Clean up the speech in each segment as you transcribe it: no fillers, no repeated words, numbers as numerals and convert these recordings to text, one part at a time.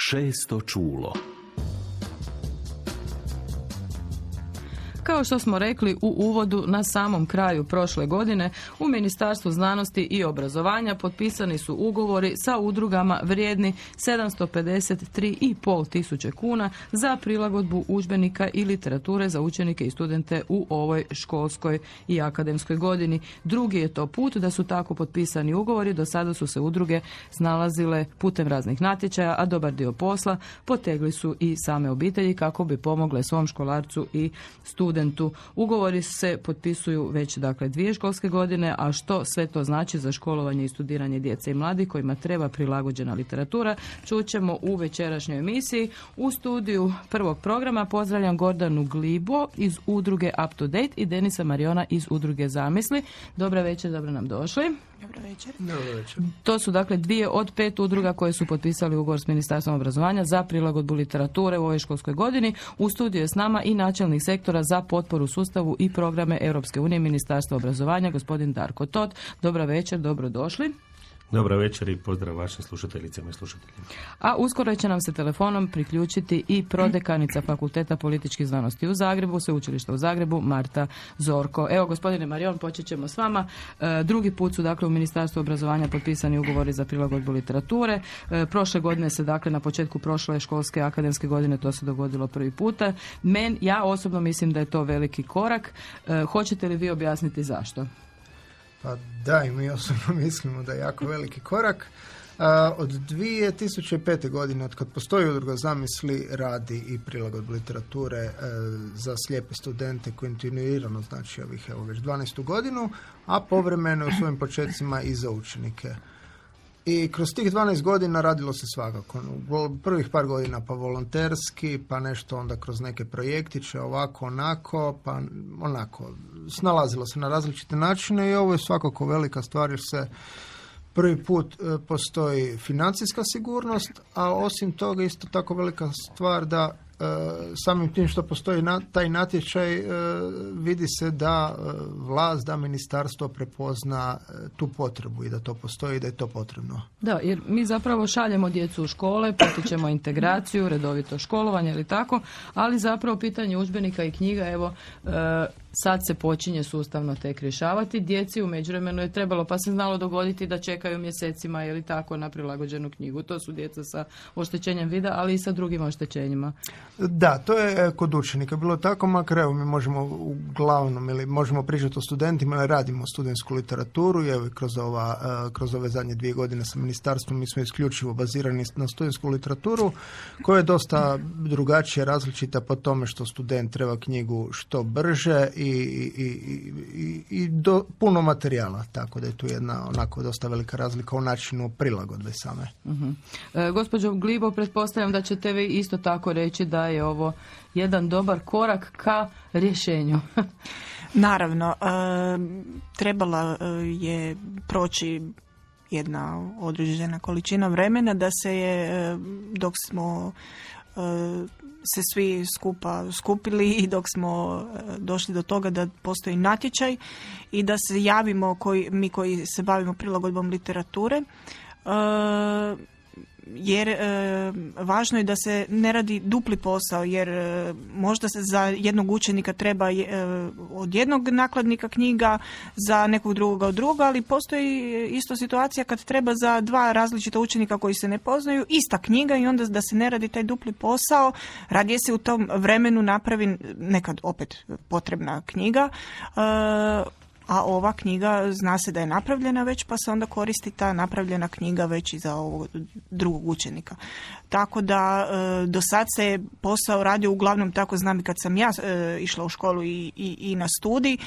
Šesto čulo. Kao što smo rekli u uvodu, na samom kraju prošle godine u Ministarstvu znanosti i obrazovanja potpisani su ugovori sa udrugama vrijedni 753,5 tisuće kuna za prilagodbu udžbenika i literature za učenike i studente u ovoj školskoj i akademskoj godini. Drugi je to put da su tako potpisani ugovori. Do sada su se udruge snalazile putem raznih natječaja, a dobar dio posla potegli su i same obitelji kako bi pomogle svom školarcu i studentu. Ugovori se potpisuju već dakle 2 školske godine, a što sve to znači za školovanje i studiranje djece i mladih kojima treba prilagođena literatura, čućemo u večerašnjoj emisiji. U studiju prvog programa pozdravljam Gordanu Glibo iz udruge Up to Date i Denisa Mariona iz udruge Zamisli. Dobra večer, dobro nam došli. Dobro večer. Dobro večer. To su dakle 2 od 5 udruga koje su potpisali ugovor s Ministarstvom obrazovanja za prilagodbu literature u ovoj školskoj godini. U studiju je s nama i načelnik sektora za potporu sustavu i programe Europske unije Ministarstva obrazovanja, gospodin Darko Tot. Dobra večer, dobro došli. Dobra večer i pozdrav vašim slušateljicama i slušateljima. A uskoro će nam se telefonom priključiti i prodekanica Fakulteta političkih znanosti u Zagrebu, Sveučilišta u Zagrebu, Marta Zorko. Evo, gospodine Marion, počet ćemo s vama. Drugi put su dakle u Ministarstvu obrazovanja potpisani ugovori za prilagodbu literature. Prošle godine se dakle na početku prošle školske akademske godine to se dogodilo prvi puta. Ja osobno mislim da je to veliki korak. Hoćete li vi objasniti zašto? Pa da, i mi osobno mislimo da je jako veliki korak. Od 2005. godine, od kad postoji udruga Zamisli, radi i prilagodbu literature za slijepe studente kontinuirano, znači već 12. godinu, a povremeno u svojim početcima i za učenike. I kroz tih 12 godina radilo se svakako. Prvih par godina pa volonterski, pa nešto onda kroz neke projektiće, ovako, onako, pa onako. Snalazilo se na različite načine i ovo je svakako velika stvar jer se prvi put postoji financijska sigurnost, a osim toga isto tako velika stvar da samim tim što postoji taj natječaj vidi se da vlast, da ministarstvo prepozna tu potrebu i da to postoji i da je to potrebno. Da, jer mi zapravo šaljemo djecu u škole, potičemo integraciju, redovito školovanje ili tako, ali zapravo pitanje udžbenika i knjiga, evo, sad se počinje sustavno tek rješavati. Djeci u međuvremenu je trebalo, pa se znalo dogoditi da čekaju mjesecima ili tako na prilagođenu knjigu. To su djeca sa oštećenjem vida, ali i sa drugim oštećenjima. Da, to je kod učenika bilo tako, makar evo mi možemo uglavnom ili možemo pričati o studentima, ali radimo studentsku literaturu i evo kroz ove zadnje 2 godine sa ministarstvom mi smo isključivo bazirani na studentsku literaturu koja je dosta drugačija, različita po tome što student treba knjigu što brže i puno materijala, tako da je tu jedna onako dosta velika razlika u načinu prilagodbe same. Gospođo Glibo, pretpostavljam da ćete vi isto tako reći da je ovo jedan dobar korak ka rješenju. Naravno, trebala je proći jedna određena količina vremena da se je, dok smo se svi skupa skupili i dok smo došli do toga da postoji natječaj i da se javimo mi koji se bavimo prilagodbom literature, jer važno je da se ne radi dupli posao, jer možda se za jednog učenika treba od jednog nakladnika knjiga, za nekog drugoga od druga, ali postoji isto situacija kad treba za 2 različita učenika koji se ne poznaju ista knjiga i onda da se ne radi taj dupli posao, radije se u tom vremenu napravi nekad opet potrebna knjiga, a ova knjiga zna se da je napravljena već, pa se onda koristi ta napravljena knjiga već i za ovog drugog učenika. Tako da do sad se posao radio uglavnom, tako znam i kad sam ja išla u školu i na studij,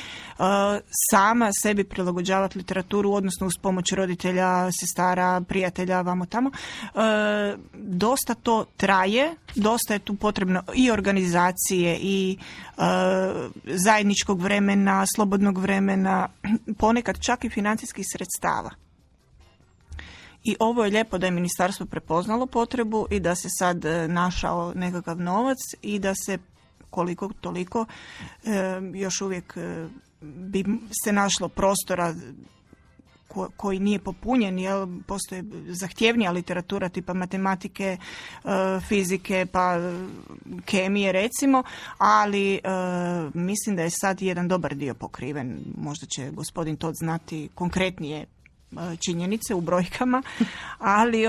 sama sebi prilagođavati literaturu, odnosno uz pomoć roditelja, sestara, prijatelja, vamo tamo. Dosta to traje, dosta je tu potrebno i organizacije i zajedničkog vremena, slobodnog vremena, ponekad čak i financijskih sredstava. I ovo je lijepo da je ministarstvo prepoznalo potrebu i da se sad našao nekakav novac i da se koliko toliko još uvijek bi se našlo prostora koji nije popunjen, jel, postoje zahtjevnija literatura tipa matematike, fizike, pa kemije recimo, ali mislim da je sad jedan dobar dio pokriven. Možda će gospodin Todd znati konkretnije činjenice u brojkama, ali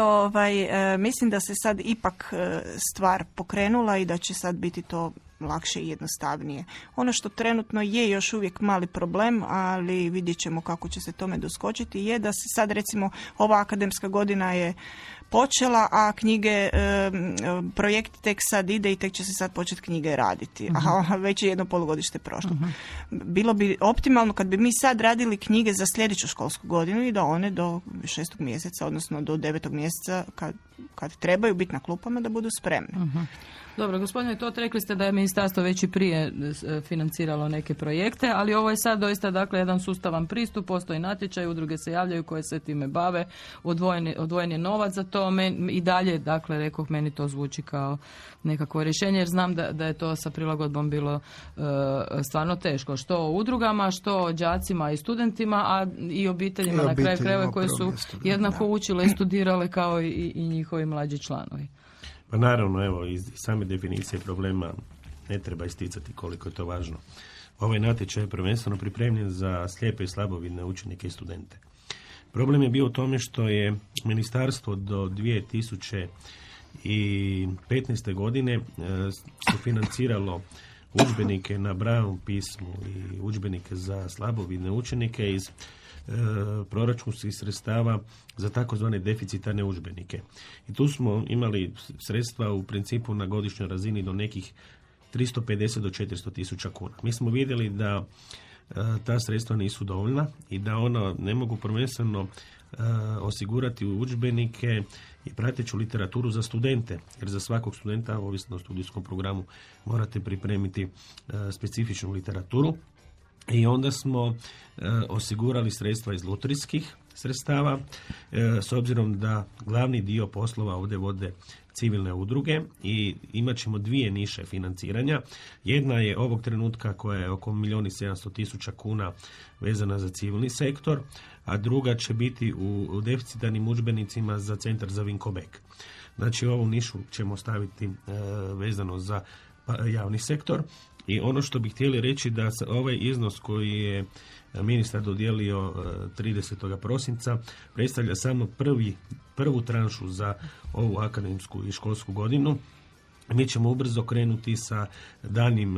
mislim da se sad ipak stvar pokrenula i da će sad biti to lakše i jednostavnije. Ono što trenutno je još uvijek mali problem, ali vidjet ćemo kako će se tome doskočiti, je da se sad recimo ova akademska godina je počela, a knjige, projekt tek sad ide i tek će se sad početi knjige raditi. A već je jedno polugodište prošlo. Bilo bi optimalno kad bi mi sad radili knjige za sljedeću školsku godinu i da one do 6. mjeseca, odnosno do 9. mjeseca kad trebaju biti na klupama da budu spremne. Dobro, gospodine Tot, rekli ste da je ministarstvo već i prije financiralo neke projekte, ali ovo je sad doista dakle jedan sustavan pristup, postoji natječaj, udruge se javljaju koje se time bave, odvojen je novac za to, i dalje, dakle, rekoh, meni to zvuči kao nekakvo rješenje, jer znam da je to sa prilagodbom bilo stvarno teško, što udrugama, što đacima i studentima, a i obiteljima na kraju krajeva koje su jednako učile i studirale kao i njihovi mlađi članovi. Pa naravno, evo, iz same definicije problema ne treba isticati koliko je to važno. Ovaj natječaj je prvenstveno pripremljen za slijepe i slabovidne učenike i studente. Problem je bio u tome što je ministarstvo do 2015. godine sufinanciralo udžbenike na Brailleovom pismu i udžbenike za slabovidne učenike iz proračunskih sredstava za takozvane deficitarne udžbenike. I tu smo imali sredstva u principu na godišnjoj razini do nekih 350 do 400 tisuća kuna. Mi smo vidjeli da ta sredstva nisu dovoljna i da ona ne mogu prvenstveno osigurati udžbenike i prateću literaturu za studente, jer za svakog studenta, ovisno o studijskom programu, morate pripremiti specifičnu literaturu. I onda smo osigurali sredstva iz lutrijskih sredstava, s obzirom da glavni dio poslova ovdje vode civilne udruge i imat ćemo dvije niše financiranja. Jedna je ovog trenutka koja je oko 1.700.000 kuna vezana za civilni sektor, a druga će biti u deficitarnim udžbenicima za Centar za Vinko Bek. Znači ovu nišu ćemo staviti vezano za javni sektor. I ono što bih htjeli reći da ovaj iznos koji je ministar dodijelio 30. prosinca predstavlja samo prvu tranšu za ovu akademsku i školsku godinu. Mi ćemo ubrzo krenuti sa daljnjim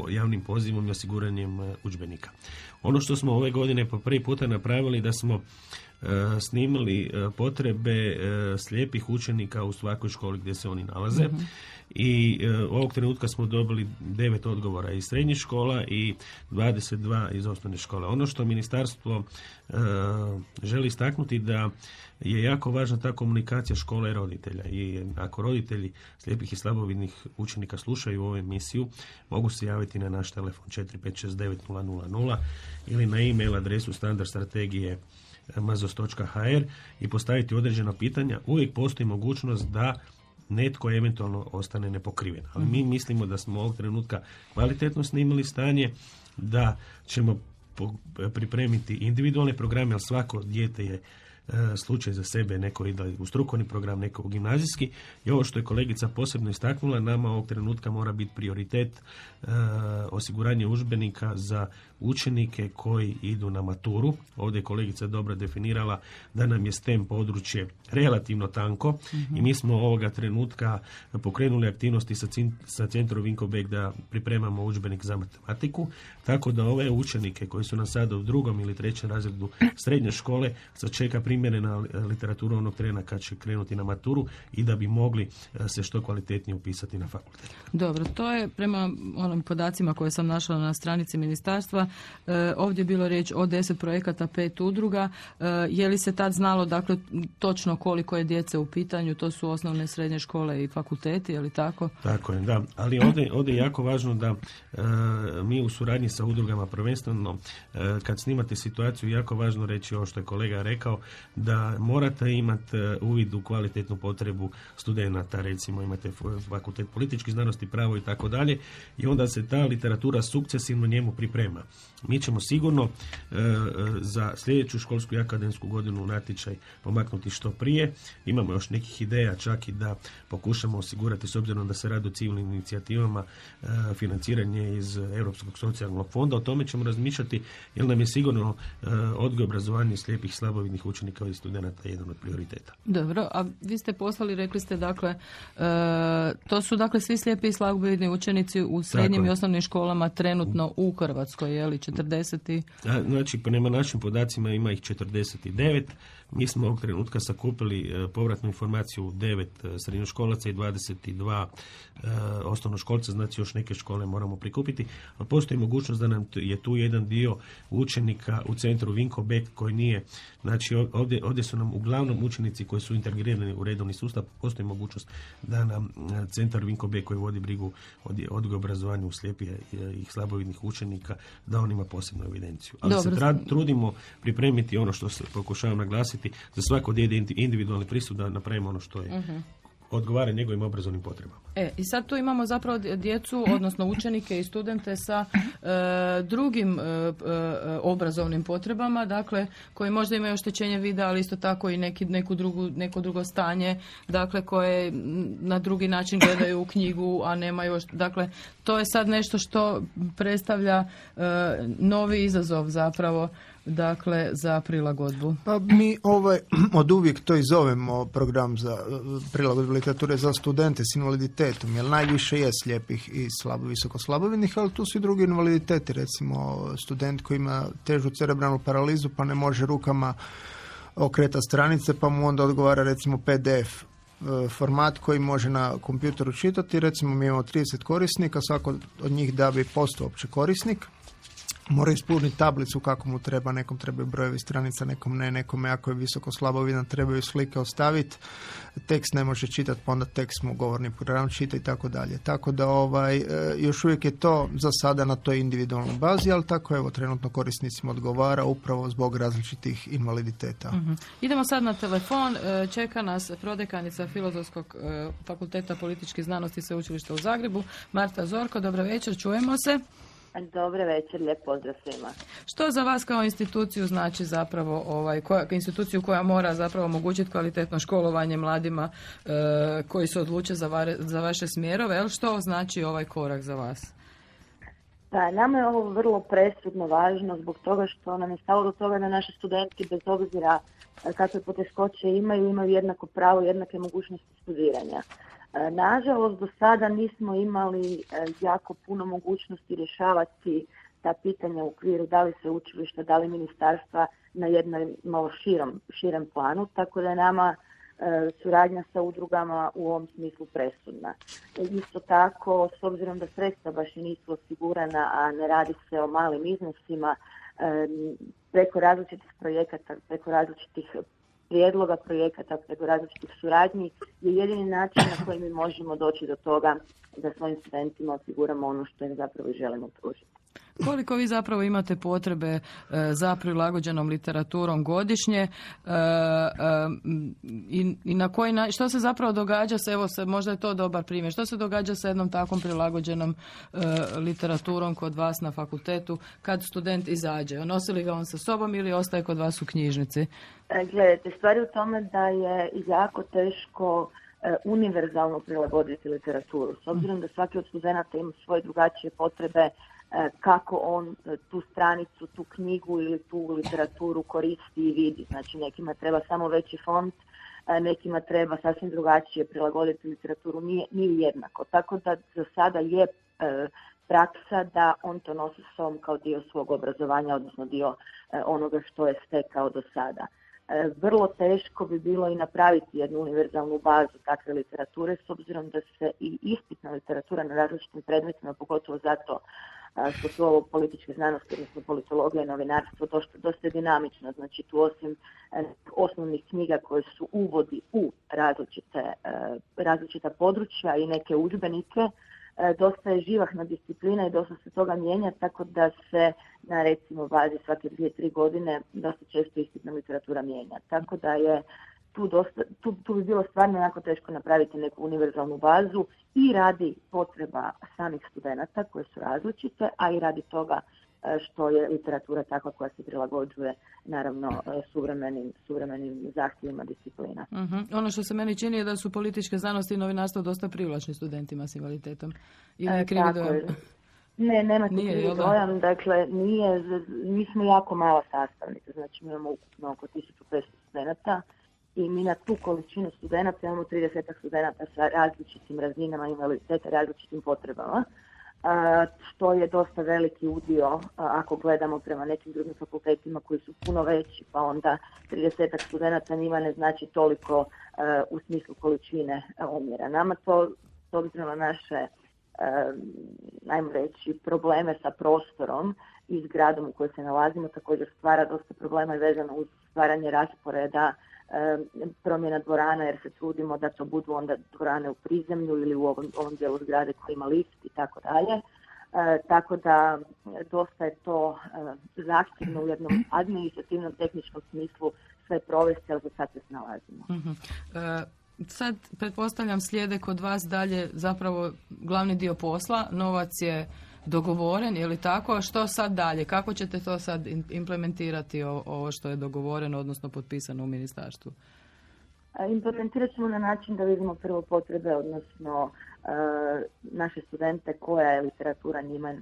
javnim pozivom i osiguranjem udžbenika. Ono što smo ove godine po prvi puta napravili da smo snimali potrebe slijepih učenika u svakoj školi gdje se oni nalaze. I ovog trenutka smo dobili 9 odgovora iz srednjih škola i 22 iz osnovne škole. Ono što ministarstvo želi istaknuti da je jako važna ta komunikacija škole i roditelja. I ako roditelji slijepih i slabovidnih učenika slušaju ovu emisiju, mogu se javiti na naš telefon 4569 ili na e-mail adresu standardstrategije mazos.hr i postaviti određena pitanja. Uvijek postoji mogućnost da netko eventualno ostane nepokriven. Ali mi mislimo da smo ovog trenutka kvalitetno snimili stanje, da ćemo pripremiti individualne programe, ali svako dijete je slučaj za sebe, neko ide u strukovni program, neko u gimnazijski. I ovo što je kolegica posebno istaknula, nama ovog trenutka mora biti prioritet osiguranje udžbenika za učenike koji idu na maturu. Ovdje je kolegica dobro definirala da nam je STEM područje relativno tanko i mi smo ovoga trenutka pokrenuli aktivnosti sa Centrom Vinko Bek da pripremamo udžbenik za matematiku, tako da ove učenike koji su nam sada u 2. ili 3. razredu srednje škole sačeka primjerena literatura onog trena kad će krenuti na maturu i da bi mogli se što kvalitetnije upisati na fakultet. Dobro, to je prema onim podacima koje sam našla na stranici ministarstva. Ovdje je bilo riječ o 10 projekata, 5 udruga. Je li se tad znalo dakle točno koliko je djece u pitanju? To su osnovne, srednje škole i fakulteti, je li tako? Tako je, da. Ali ovdje je jako važno da mi u suradnji sa udrugama prvenstveno kad snimate situaciju, jako važno reći ovo što je kolega rekao, da morate imati uvid u kvalitetnu potrebu studenata, recimo imate fakultet političkih znanosti, pravo i tako dalje, i onda se ta literatura sukcesivno njemu priprema. Mi ćemo sigurno za sljedeću školsku i akademsku godinu natječaj pomaknuti što prije. Imamo još nekih ideja, čak i da pokušamo osigurati, s obzirom da se radi o civilnim inicijativama, financiranje iz Europskog socijalnog fonda. O tome ćemo razmišljati, jer nam je sigurno odgoj, obrazovanje slijepih, slabovidnih učenika i studenata jedan od prioriteta. Dobro, a vi ste poslali, rekli ste, dakle, to su dakle svi slijepi i slabovidni učenici u srednjim i osnovnim školama trenutno u Hrvatskoj, je li 40? Znači, prema našim podacima ima ih 49. Mi smo ovog trenutka sakupili povratnu informaciju 9 srednjoškolaca i 22 osnovnoškolca, znači još neke škole moramo prikupiti, ali postoji mogućnost da nam je tu jedan dio učenika u centru Vinko Bek koji nije, znači ovdje su nam uglavnom učenici koji su integrirani u redovni sustav, postoji mogućnost da nam centar Vinko Bek koji vodi brigu odgoj obrazovanju slijepih i slabovidnih učenika, da on ima posebnu evidenciju. Ali se trudimo pripremiti ono što se pokušavam naglasiti, za svako dijete individualni pristup da napravimo ono što je odgovara njegovim obrazovnim potrebama. I sad tu imamo zapravo djecu, odnosno učenike i studente sa drugim obrazovnim potrebama, dakle, koji možda imaju oštećenje vida, ali isto tako i neko drugo stanje, dakle, koje na drugi način gledaju u knjigu, a nemaju, dakle, to je sad nešto što predstavlja novi izazov zapravo, dakle, za prilagodbu. Pa mi od uvijek to i zovemo program za prilagodbu literature za studente s invaliditetom, jer najviše je slijepih i visoko slabovidnih, ali tu su i drugi invaliditeti, recimo student koji ima težu cerebralnu paralizu pa ne može rukama okreta stranice, pa mu onda odgovara recimo PDF format koji može na kompjuteru čitati. Recimo mi imamo 30 korisnika, svako od njih da bi postao opće korisnik mora ispuniti tablicu kako mu treba, nekom trebaju brojevi stranica, nekom ne, nekome ako je visoko slabovidan trebaju slike ostaviti, tekst ne može čitati, pa onda tekst mu govorni program čita i tako dalje. Tako da još uvijek je to za sada na toj individualnoj bazi, ali tako evo trenutno korisnicima odgovara upravo zbog različitih invaliditeta. Idemo sad na telefon, čeka nas prodekanica Filozofskog fakulteta političkih znanosti Sveučilišta u Zagrebu, Marta Zorko. Dobro večer, čujemo se. Dobar večer, lijep pozdrav svima. Što za vas kao instituciju znači zapravo, instituciju koja mora zapravo omogućiti kvalitetno školovanje mladima koji se odluče za vaše smjerove, ali što znači ovaj korak za vas? Da, nama je ovo vrlo presudno važno zbog toga što nam je stalo do toga da naši studenti bez obzira kakve poteškoće imaju jednako pravo, jednake mogućnosti studiranja. Nažalost, do sada nismo imali jako puno mogućnosti rješavati ta pitanja u okviru da li sveučilišta, da li ministarstva na jednom malo širem planu, tako da je nama suradnja sa udrugama u ovom smislu presudna. Isto tako, s obzirom da sredstva baš i nisu osigurana, a ne radi se o malim iznosima, preko različitih projekata, preko različitih prijedloga projekata, preko različitih suradnji je jedini način na koji mi možemo doći do toga da svojim studentima osiguramo ono što im zapravo i želimo pružiti. Koliko vi zapravo imate potrebe za prilagođenom literaturom godišnje i na koji način, što se zapravo događa možda je to dobar primjer, što se događa sa jednom takvom prilagođenom literaturom kod vas na fakultetu kad student izađe? Nosi li ga on sa sobom ili ostaje kod vas u knjižnici? Gledajte, stvar je u tome da je jako teško univerzalno prilagoditi literaturu. S obzirom da svaki od studenata ima svoje drugačije potrebe, kako on tu stranicu, tu knjigu ili tu literaturu koristi i vidi. Znači nekima treba samo veći font, nekima treba sasvim drugačije prilagoditi literaturu, nije jednako. Tako da za sada je praksa da on to nosi s sobom kao dio svog obrazovanja, odnosno dio onoga što je stekao do sada. Vrlo teško bi bilo i napraviti jednu univerzalnu bazu takve literature, s obzirom da se i ispitna literatura na različitim predmetima, pogotovo zato što su ovo političke znanosti, odnosno politologija i novinarstvo, dosta dinamično. Znači tu osim osnovnih knjiga koje su uvodi u različita područja i neke udžbenike, dosta je živahna disciplina i dosta se toga mijenja, tako da se na recimo bazi svake 2-3 godine dosta često ispitna literatura mijenja. Tako da je tu bi bilo stvarno jako teško napraviti neku univerzalnu bazu i radi potreba samih studenata koje su različite, a i radi toga što je literatura takva koja se prilagođuje naravno suvremenim zahtjevima disciplina. Ono što se meni čini je da su političke znanosti i novinarstvo dosta privlačni studentima s invaliditetom. Ili krivi dojam? Ne, nemate krivi dojam, dakle mi smo jako mala sastavnica, znači mi imamo ukupno oko 1500 studenata i mi na tu količinu studenata imamo 30 studenata sa različitim razinama invaliditeta, različitim potrebama. Što je dosta veliki udio ako gledamo prema nekim drugim fakultetima koji su puno veći, pa onda 30 studenata njima ne znači toliko u smislu količine omjera. Nama to, s obzirom na naše, ajmo reći, probleme sa prostorom i zgradom u kojoj se nalazimo, također stvara dosta problema i vezano uz stvaranje rasporeda, promjena dvorana, jer se trudimo da to budu onda dvorane u prizemlju ili u ovom dijelu zgrade koji ima lift i tako dalje. Tako da dosta je to zahtjevno u jednom administrativnom tehničkom smislu sve provesti, ali za sad se nalazimo. Sad, pretpostavljam, slijede kod vas dalje zapravo glavni dio posla, novac je dogovoren, je li tako? Što sad dalje? Kako ćete to sad implementirati ovo što je dogovoreno, odnosno potpisano u ministarstvu? Implementirat ćemo na način da vidimo prvo potrebe, odnosno naše studente koja je literatura njima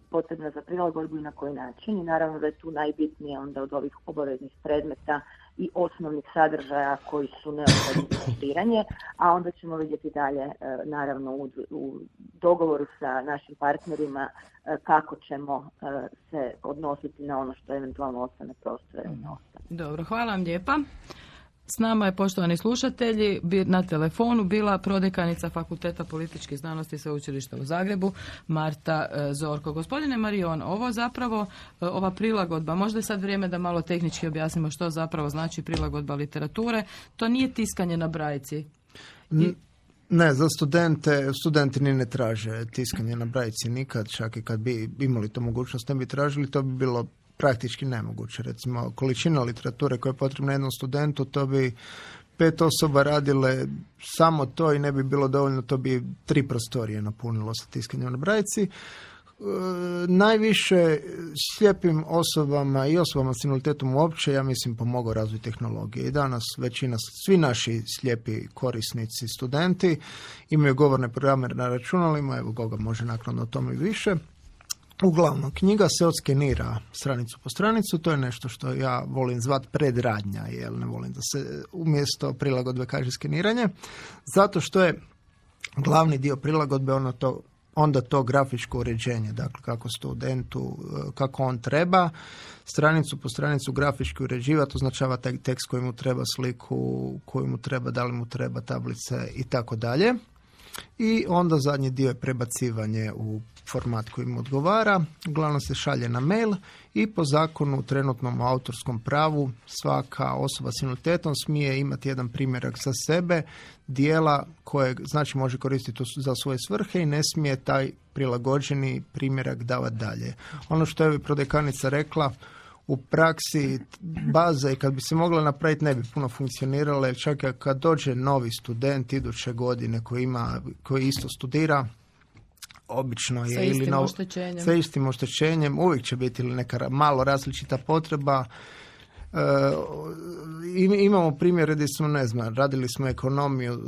potrebna za prilagodbu i na koji način. I naravno da je tu najbitnije onda od ovih obaveznih predmeta i osnovnih sadržaja koji su neophodni za studiranje, a onda ćemo vidjeti dalje naravno u dogovoru sa našim partnerima kako ćemo se odnositi na ono što eventualno ostane prostora ili ne ostane. Dobro, hvala vam lijepa. S nama je, poštovani slušatelji, na telefonu bila prodekanica Fakulteta političkih znanosti Sveučilišta u Zagrebu, Marta Zorko. Gospodine Marion, ovo zapravo, ova prilagodba, možda je sad vrijeme da malo tehnički objasnimo što zapravo znači prilagodba literature, to nije tiskanje na brajici. Ne, za studenti ni ne traže tiskanje na brajici nikad, čak i kad bi imali to mogućnost ne bi tražili, to bi bilo praktički nemoguće. Recimo, količina literature koja je potrebna jednom studentu, to bi 5 osoba radile samo to i ne bi bilo dovoljno, to bi 3 prostorije napunilo sa tiskanjem na brajici. Najviše slijepim osobama i osobama s invaliditetom uopće, ja mislim, pomogao razvoj tehnologije. I danas svi naši slijepi korisnici, studenti imaju govorne programe na računalima, evo Goga može naknadno o tome više. Uglavnom, knjiga se odskenira stranicu po stranicu, to je nešto što ja volim zvat predradnja, jer ne volim da se umjesto prilagodbe kaže skeniranje, zato što je glavni dio prilagodbe onda to grafičko uređenje, dakle kako studentu, kako on treba stranicu po stranicu grafički uređivati, označava taj tekst koji mu treba, sliku koju mu treba, da li mu treba tablice i tako dalje. I onda zadnji dio je prebacivanje u format koji mu odgovara, uglavnom se šalje na mail i po zakonu trenutnom autorskom pravu svaka osoba s invaliditetom smije imati jedan primjerak za sebe, dijela koje znači može koristiti za svoje svrhe i ne smije taj prilagođeni primjerak davati dalje. Ono što je prodekanica rekla, u praksi baza i kad bi se mogla napraviti ne bi puno funkcionirala, jer čak kad dođe novi student iduće godine koji isto studira, obično je sa istim oštećenjem, uvijek će biti neka malo različita potreba. Imamo primjere gdje smo, radili smo ekonomiju,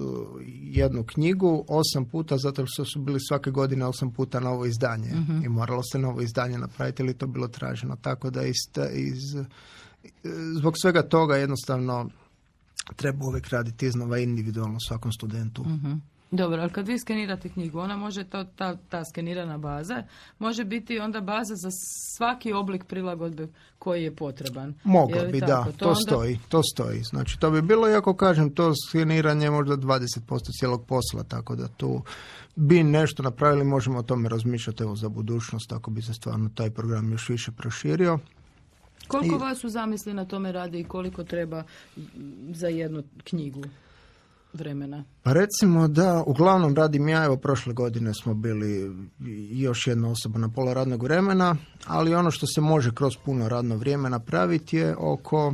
jednu knjigu 8 puta, zato što su bili svake godine 8 puta novo izdanje i moralo se novo izdanje napraviti ili to bilo traženo. Tako da zbog svega toga jednostavno treba uvijek raditi iznova individualno svakom studentu. Dobro, ali kad vi skenirate knjigu, ona može, ta skenirana baza, može biti onda baza za svaki oblik prilagodbe koji je potreban. Moglo bi, da, to stoji. Znači, to bi bilo, iako kažem, to skeniranje možda 20% cijelog posla, tako da tu bi nešto napravili, možemo o tome razmišljati evo za budućnost, ako bi se stvarno taj program još više proširio. Koliko vas u zamisli na tome radi i koliko treba za jednu knjigu? vremena? Pa recimo da, uglavnom radim ja, evo prošle godine smo bili još jedna osoba na pola radnog vremena, ali ono što se može kroz puno radno vrijeme napraviti je oko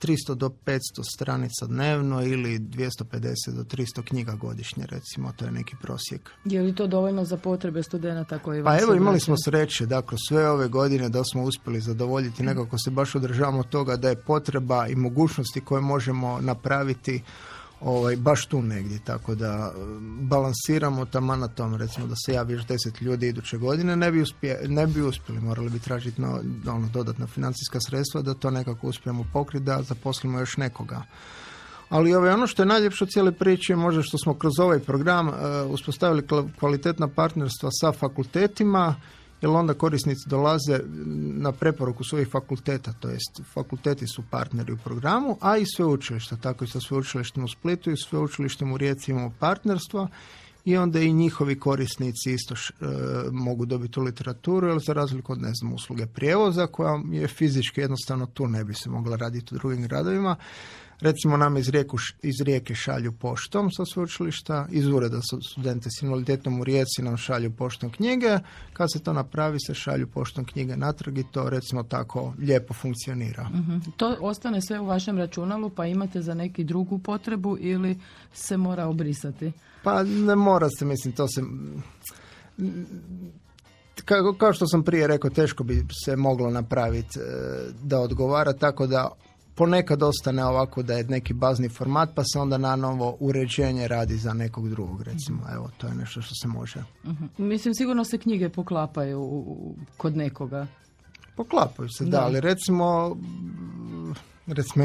300 do 500 stranica dnevno ili 250 do 300 knjiga godišnje, recimo, to je neki prosjek. Je li to dovoljno za potrebe studenata koji vam Pa se evo, imali vraćaju? smo sreće da kroz sve ove godine da smo uspjeli zadovoljiti, nekako se baš održavamo od toga da je potreba i mogućnosti koje možemo napraviti baš tu negdje, tako da balansiramo taman na tom, recimo da se javi još 10 ljudi iduće godine, ne bi uspjeli, morali bi tražiti dodatna financijska sredstva da to nekako uspijemo pokriti, da zaposlimo još nekoga. Ali ono što je najljepše u cijele priče je možda što smo kroz ovaj program uspostavili kvalitetna partnerstva sa fakultetima, jer onda korisnici dolaze na preporuku svojih fakulteta, to jest fakulteti su partneri u programu, a i sveučilišta, tako i sa sveučilištem u Splitu i sveučilištem u Rijeci imamo partnerstva i onda i njihovi korisnici isto mogu dobiti tu literaturu, jer za razliku od, usluge prijevoza koja je fizički jednostavno tu ne bi se mogla raditi u drugim gradovima. Recimo nam iz Rijeke šalju poštom sa sveučilišta, iz ureda sa studente s invaliditetom u Rijeci nam šalju poštom knjige, kad se to napravi se šalju poštom knjige natrag i to recimo tako lijepo funkcionira. To ostane sve u vašem računalu pa imate za neki drugu potrebu ili se mora obrisati? Pa ne mora se, mislim, to se... Kao što sam prije rekao, teško bi se moglo napraviti da odgovara, tako da ponekad ostane ovako da je neki bazni format, pa se onda na novo uređenje radi za nekog drugog, recimo. Evo, to je nešto što se može. Mislim, sigurno se knjige poklapaju kod nekoga. Poklapaju se, da, ali recimo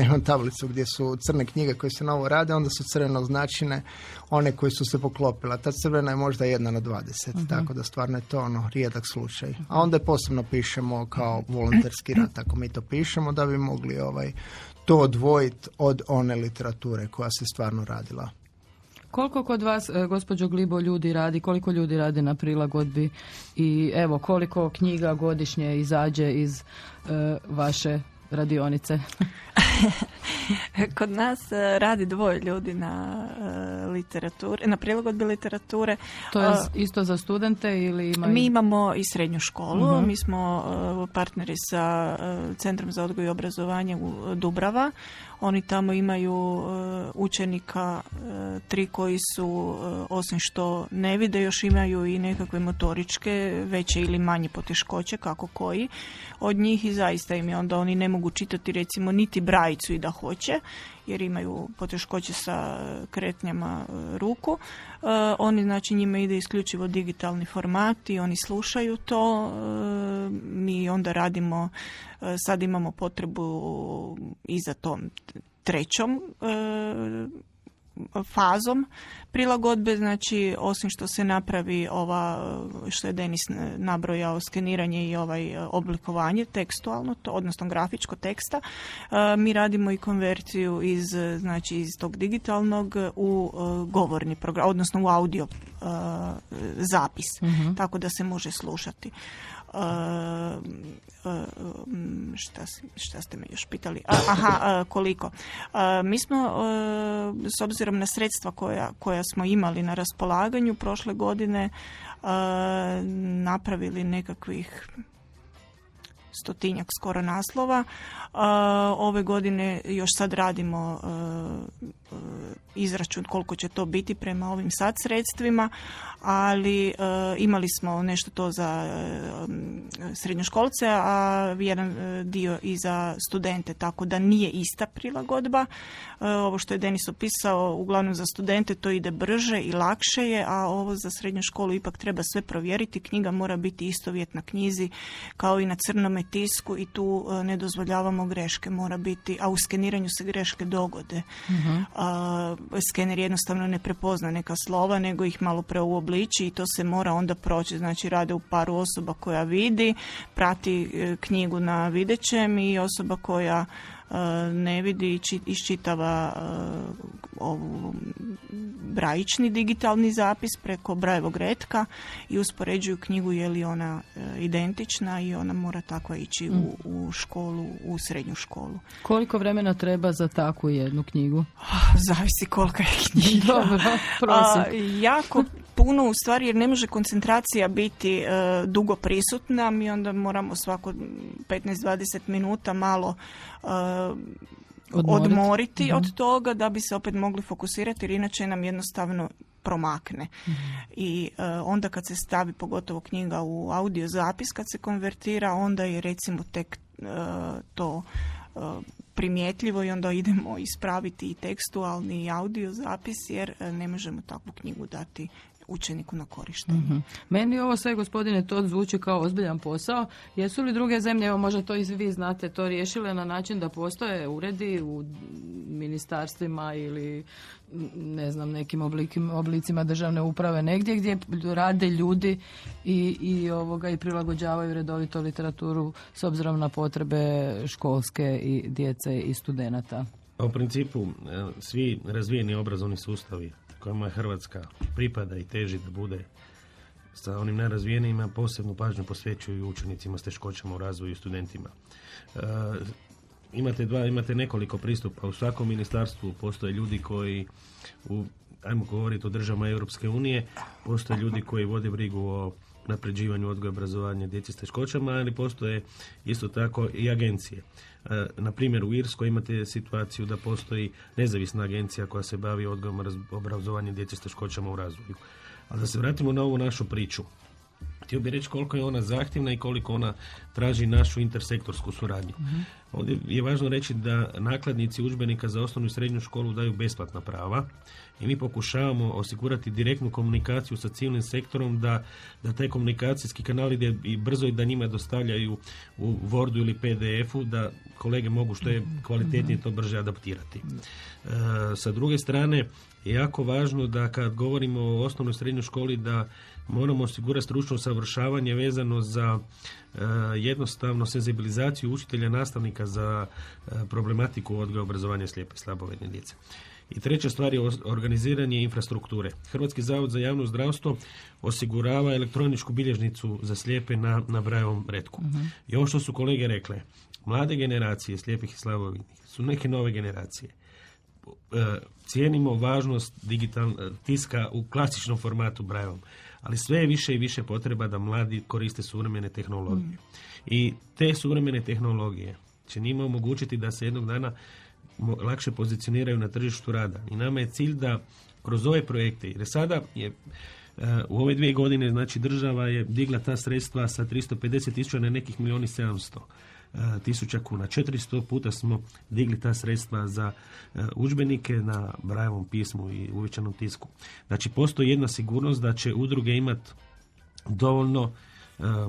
imam tablicu gdje su crne knjige koje se novo rade, onda su crveno označene one koje su se poklopile. Ta crvena je možda 1 na 20, tako da stvarno je to rijedak slučaj. A onda je posebno pišemo kao volonterski rad, ako mi to pišemo, da bi mogli to odvojiti od one literature koja se stvarno radila. Koliko kod vas, gospođo Glibo, ljudi radi, koliko ljudi radi na prilagodbi i evo koliko knjiga godišnje izađe iz vaše radionice? Kod nas radi 2 ljudi na literaturi, na prilagodbi literature. To je isto za studente ili imaju? Mi imamo i srednju školu. Mi smo partneri sa Centrom za odgoj i obrazovanje u Dubrava. Oni tamo imaju učenika 3 koji su, osim što ne vide, još imaju i nekakve motoričke, veće ili manje poteškoće, kako koji od njih, i zaista im je onda oni ne mogu čitati recimo niti brajicu i da hoće, jer imaju poteškoće sa kretnjama ruku. Oni, znači, njima ide isključivo digitalni format i oni slušaju to. Mi onda radimo, sad imamo potrebu i za tom 3. fazom prilagodbe, znači osim što se napravi ova, što je Denis nabrojao, skeniranje i oblikovanje tekstualno, odnosno grafičko teksta, mi radimo i konverziju iz tog digitalnog u govorni program, odnosno u audio zapis, tako da se može slušati. Šta ste me još pitali? Koliko? Mi smo, s obzirom na sredstva koja smo imali na raspolaganju prošle godine, napravili nekakvih 100-tinjak skoro naslova. Ove godine još sad radimo izračun koliko će to biti prema ovim sad sredstvima, ali imali smo nešto to za srednjoškolce, a jedan dio i za studente, tako da nije ista prilagodba. Ovo što je Denis opisao, uglavnom za studente to ide brže i lakše je, a ovo za srednju školu ipak treba sve provjeriti. Knjiga mora biti istovjetna knjizi kao i na crnome tisku i tu ne dozvoljavamo greške, mora biti, a u skeniranju se greške dogode. Skener jednostavno ne prepozna neka slova, nego ih malo preuobliči i to se mora onda proći. Znači, rade u paru osoba koja vidi, prati knjigu na videćem i osoba koja ne vidi, iščitava brajični digitalni zapis preko Brajevog retka i uspoređuju knjigu je li ona identična i ona mora takva ići u školu, u srednju školu. Koliko vremena treba za takvu jednu knjigu? Zavisi kolika je knjiga. Dobro, prosjek. Jako puno u stvari jer ne može koncentracija biti dugo prisutna. Mi onda moramo svako 15-20 minuta malo odmoriti od toga da bi se opet mogli fokusirati jer inače nam jednostavno promakne. I onda kad se stavi pogotovo knjiga u audio zapis, kad se konvertira, onda je recimo tek to primjetljivo i onda idemo ispraviti i tekstualni i audio zapis jer ne možemo takvu knjigu dati učeniku na korištenje. Meni ovo sve, gospodine, to zvuči kao ozbiljan posao. Jesu li druge zemlje, evo možda to i vi znate, to riješile na način da postoje uredi u ministarstvima ili ne znam, nekim oblicima državne uprave negdje gdje rade ljudi i prilagođavaju redovito literaturu s obzirom na potrebe školske i djece i studenata? U principu svi razvijeni obrazovni sustavi kojima Hrvatska pripada i teži da bude sa onim najrazvijenijima, posebnu pažnju posvećuju učenicima s teškoćama u razvoju i studentima. Imate nekoliko pristupa. U svakom ministarstvu postoje ljudi koji, ajmo govoriti o državama Europske unije, postoje ljudi koji vode brigu o napređivanju odgoja i obrazovanja djeci s teškoćama, ali postoje isto tako i agencije. Na primjer, u Irskoj imate situaciju da postoji nezavisna agencija koja se bavi odgojem i obrazovanjem djeci s teškoćama u razvoju. Ali da se vratimo na ovu našu priču. Htio bih reći koliko je ona zahtjevna i koliko ona traži našu intersektorsku suradnju. Ovdje je važno reći da nakladnici udžbenika za osnovnu i srednju školu daju besplatna prava i mi pokušavamo osigurati direktnu komunikaciju sa civilnim sektorom da taj komunikacijski kanal ide i brzo i da njima dostavljaju u Wordu ili PDF-u da kolege mogu što je kvalitetnije to brže adaptirati. Sa druge strane je jako važno da kad govorimo o osnovnoj i srednjoj školi da moramo osigurati stručno usavršavanje vezano za jednostavno senzibilizaciju učitelja nastavnika za problematiku odgoja i obrazovanja slijepe i slabovidne djece. I treća stvar je organiziranje infrastrukture. Hrvatski zavod za javno zdravstvo osigurava elektroničku bilježnicu za slijepe na Brajevom retku. I ovo što su kolege rekle, mlade generacije slijepih i slabovidnih su neke nove generacije. Cijenimo važnost tiska u klasičnom formatu Brajevom, ali sve je više i više potreba da mladi koriste suvremene tehnologije. I te suvremene tehnologije će njima omogućiti da se jednog dana lakše pozicioniraju na tržištu rada. I nama je cilj da kroz ove projekte, jer sada je u ove 2 godine, znači država je digla ta sredstva sa 350.000 na nekih 1.700.000 kuna. 400 puta smo digli ta sredstva za udžbenike na Brajevom pismu i uvećanom tisku. Znači postoji jedna sigurnost da će udruge imati dovoljno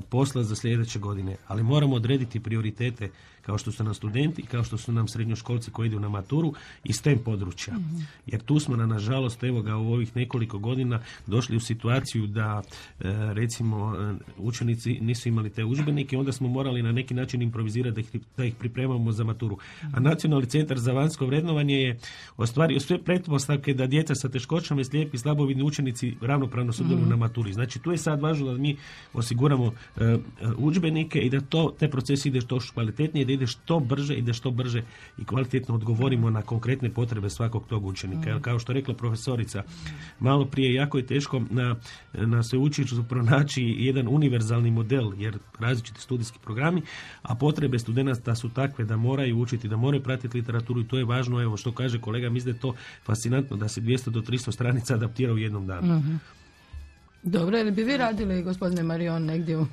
posla za sljedeće godine, ali moramo odrediti prioritete kao što su nam studenti, kao što su nam srednjoškolci koji idu na maturu iz STEM područja. Jer tu smo nažalost u ovih nekoliko godina došli u situaciju da recimo učenici nisu imali te udžbenike, onda smo morali na neki način improvizirati da ih pripremamo za maturu. A Nacionalni centar za vanjsko vrednovanje je ostvario sve pretpostavke da djeca sa teškoćama i slijepi i slabovidni učenici ravnopravno sudjeluju na maturi. Znači tu je sad važno da mi osiguramo udžbenike i da te procesi ide što kvalitetnije, da ide što brže i kvalitetno odgovorimo na konkretne potrebe svakog tog učenika. Jer kao što je rekla profesorica, malo prije jako je teško na sveučilištu pronaći jedan univerzalni model, jer različiti studijski programi, a potrebe studenata su takve da moraju učiti, da moraju pratiti literaturu i to je važno, evo što kaže kolega, mislim da je to fascinantno da se 200 do 300 stranica adaptira u jednom danu. Dobro, ili bi vi radili, gospodine Marion, negdje,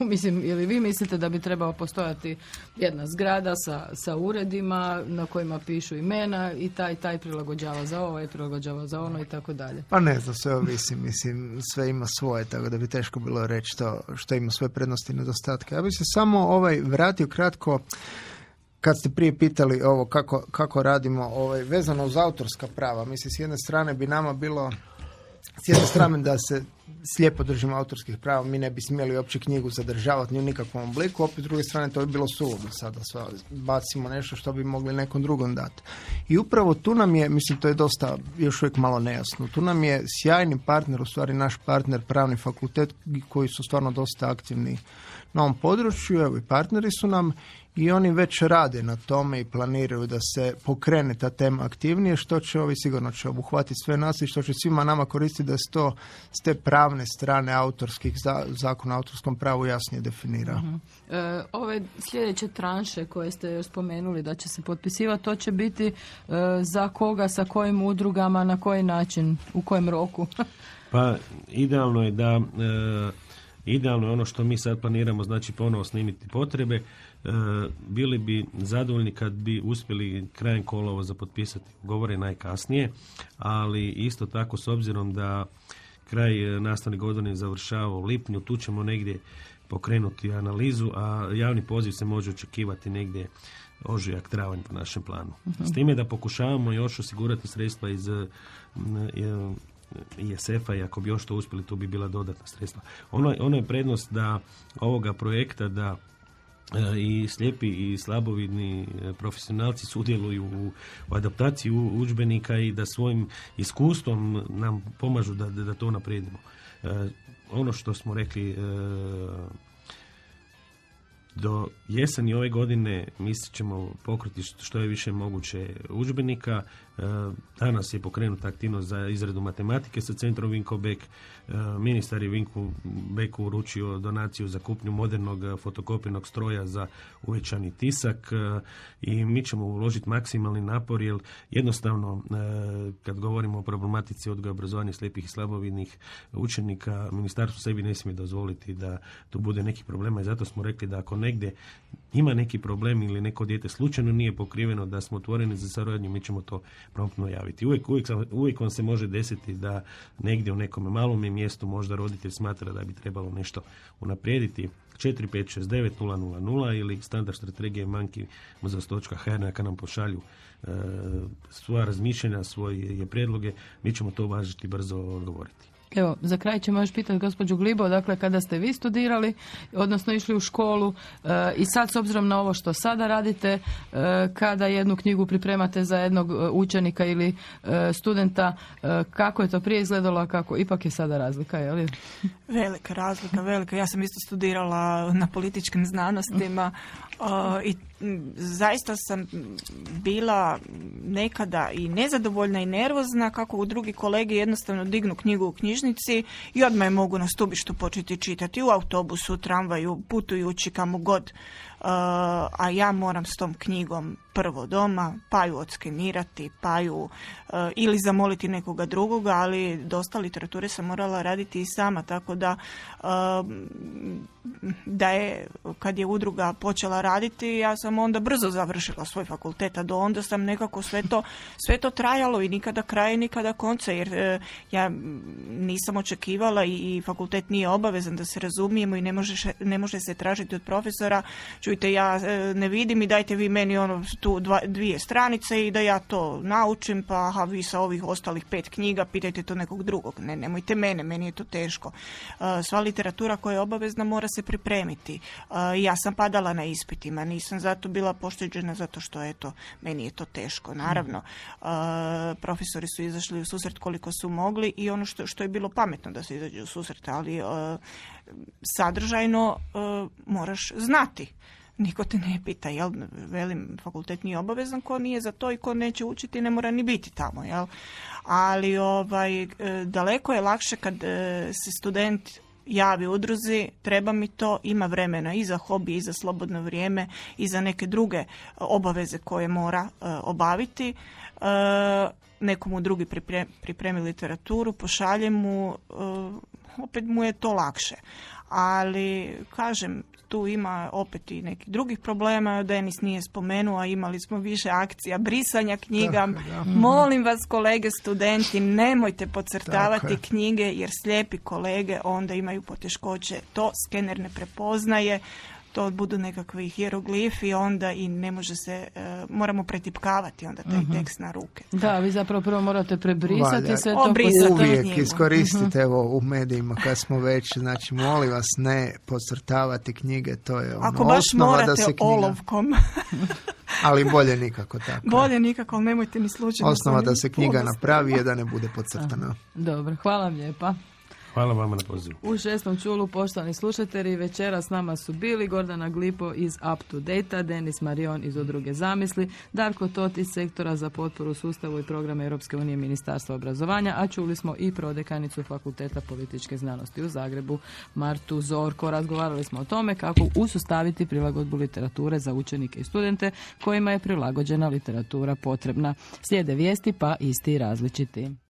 ili vi mislite da bi trebao postojati jedna zgrada sa uredima na kojima pišu imena i taj prilagođava za ovo i prilagođava za ono i tako dalje? Pa ne znam, sve ovisi, sve ima svoje, tako da bi teško bilo reći što ima sve prednosti i nedostatke. Ja bih se samo vratio kratko kad ste prije pitali ovo kako radimo vezano uz autorska prava. Mislim, s jedne strane bi nama bilo da se slijepo držimo autorskih prava, mi ne bi smjeli uopće knjigu zadržavati ni u nikakvom obliku, opet s druge strane to bi bilo suludo sada bacimo nešto što bi mogli nekom drugom dati. I upravo tu nam je, mislim to je dosta još uvijek malo nejasno, tu nam je sjajni partner, u stvari naš partner Pravni fakultet koji su stvarno dosta aktivni na ovom području, evo i partneri su nam i oni već rade na tome i planiraju da se pokrene ta tema aktivnije, što će sigurno će obuhvatiti sve nas i što će svima nama koristiti da se to s te pravne strane autorskih zakona o autorskom pravu jasnije definira. Ove sljedeće tranše koje ste još spomenuli da će se potpisivati, to će biti za koga, sa kojim udrugama, na koji način, u kojem roku? Pa idealno je da idealno je ono što mi sad planiramo, znači ponovo snimiti potrebe. Bili bi zadovoljni kad bi uspjeli krajem kolovoza potpisati ugovore najkasnije, ali isto tako s obzirom da kraj nastavne godine završava u lipnju, tu ćemo negdje pokrenuti analizu, a javni poziv se može očekivati negdje ožujak, travanj po našem planu. S time da pokušavamo još osigurati sredstva iz ISF-a i ako bi još to uspjeli, tu bi bila dodatna sredstva. Ono je prednost da ovoga projekta da i slijepi i slabovidni profesionalci sudjeluju u adaptaciji udžbenika i da svojim iskustvom nam pomažu da to naprijedimo. Ono što smo rekli, do jeseni ove godine mislit ćemo pokriti što je više moguće udžbenika. Danas je pokrenuta aktivnost za izradu matematike sa centrom Vinko Bek. Ministar je Vinku Beku uručio donaciju za kupnju modernog fotokopijnog stroja za uvećani tisak i mi ćemo uložiti maksimalni napor jer jednostavno kad govorimo o problematici odgoja i obrazovanja slijepih i slabovidnih učenika, ministarstvo sebi ne smije dozvoliti da tu bude neki problema i zato smo rekli da ako negdje ima neki problem ili neko dijete slučajno nije pokriveno, da smo otvoreni za suradnju, mi ćemo to promptno javiti. Uvijek vam se može desiti da negdje u nekom malom mjestu možda roditelj smatra da bi trebalo nešto unaprijediti. 4569 ili standard strategije manki.hr neka nam pošalju svoja razmišljanja, svoje predloge, mi ćemo to uvažiti brzo odgovoriti. Evo, za kraj ćemo još pitati gospođu Glibo, dakle kada ste vi studirali, odnosno išli u školu i sad s obzirom na ovo što sada radite, kada jednu knjigu pripremate za jednog učenika ili studenta, kako je to prije izgledalo, a kako ipak je sada razlika, je li? Velika razlika, velika. Ja sam isto studirala na političkim znanostima i zaista sam bila nekada i nezadovoljna i nervozna kako u drugi kolege jednostavno dignu knjigu u knjižnici i odmah je mogu na stubištu početi čitati u autobusu, tramvaju, putujući kamo god. A ja moram s tom knjigom prvo doma, pa ju odskenirati, pa ju ili zamoliti nekoga drugoga, ali dosta literature sam morala raditi i sama, tako da je, kad je udruga počela raditi, ja sam onda brzo završila svoj fakultet, a do onda sam nekako sve to trajalo i nikada kraja, nikada konca, jer ja nisam očekivala i fakultet nije obavezan, da se razumijemo, i ne može se tražiti od profesora, čujte, ja ne vidim i dajte vi meni tu 2 stranice i da ja to naučim, pa vi sa ovih ostalih 5 knjiga pitajte to nekog drugog. Ne, nemojte meni je to teško. Sva literatura koja je obavezna mora se pripremiti. Ja sam padala na ispitima, nisam zato bila pošteđena zato što meni je to teško. Naravno, profesori su izašli u susret koliko su mogli i ono što je bilo pametno da se izađe u susret, ali sadržajno moraš znati. Niko te ne pita, jel? Velim, fakultet nije obavezan, ko nije za to i ko neće učiti ne mora ni biti tamo, jel? Ali daleko je lakše kad se student javi udruzi, treba mi to, ima vremena i za hobi, i za slobodno vrijeme, i za neke druge obaveze koje mora obaviti. Nekomu drugi pripremi literaturu, pošalje mu, opet mu je to lakše. Ali, kažem, tu ima opet i nekih drugih problema. Denis nije spomenuo, a imali smo više akcija brisanja knjiga. Molim vas, kolege studenti, nemojte podcrtavati knjige, jer slijepi kolege onda imaju poteškoće. To skener ne prepoznaje. to budu nekakvi hieroglifi onda i ne može se, moramo pretipkavati onda taj tekst na ruke. Da, vi zapravo prvo morate prebrisati Valja. sve to. Obrisati. Uvijek knjigu. iskoristite ovo u medijima kad smo već, znači molim vas ne podcrtavati knjige, to je Ako baš osnova morate da se knjiga, olovkom, ali bolje nikako tako. bolje nikako, ali nemojte ni slučajno. Osnova sa da onim se knjiga povlastima. napravi je da ne bude podcrtana. Dobro, hvala vam lijepa. Hvala vama na pozivu. U 6. čulu, poštovani slušatelji, večera s nama su bili Gordana Glipo iz Up to Date, Denis Marion iz Udruge Zamisli, Darko Tot iz Sektora za potporu sustavu i programa Europske unije Ministarstva obrazovanja, a čuli smo i prodekanicu Fakulteta političke znanosti u Zagrebu, Martu Zorko. Razgovarali smo o tome kako usustaviti prilagodbu literature za učenike i studente kojima je prilagođena literatura potrebna. Slijede vijesti pa isti i različiti.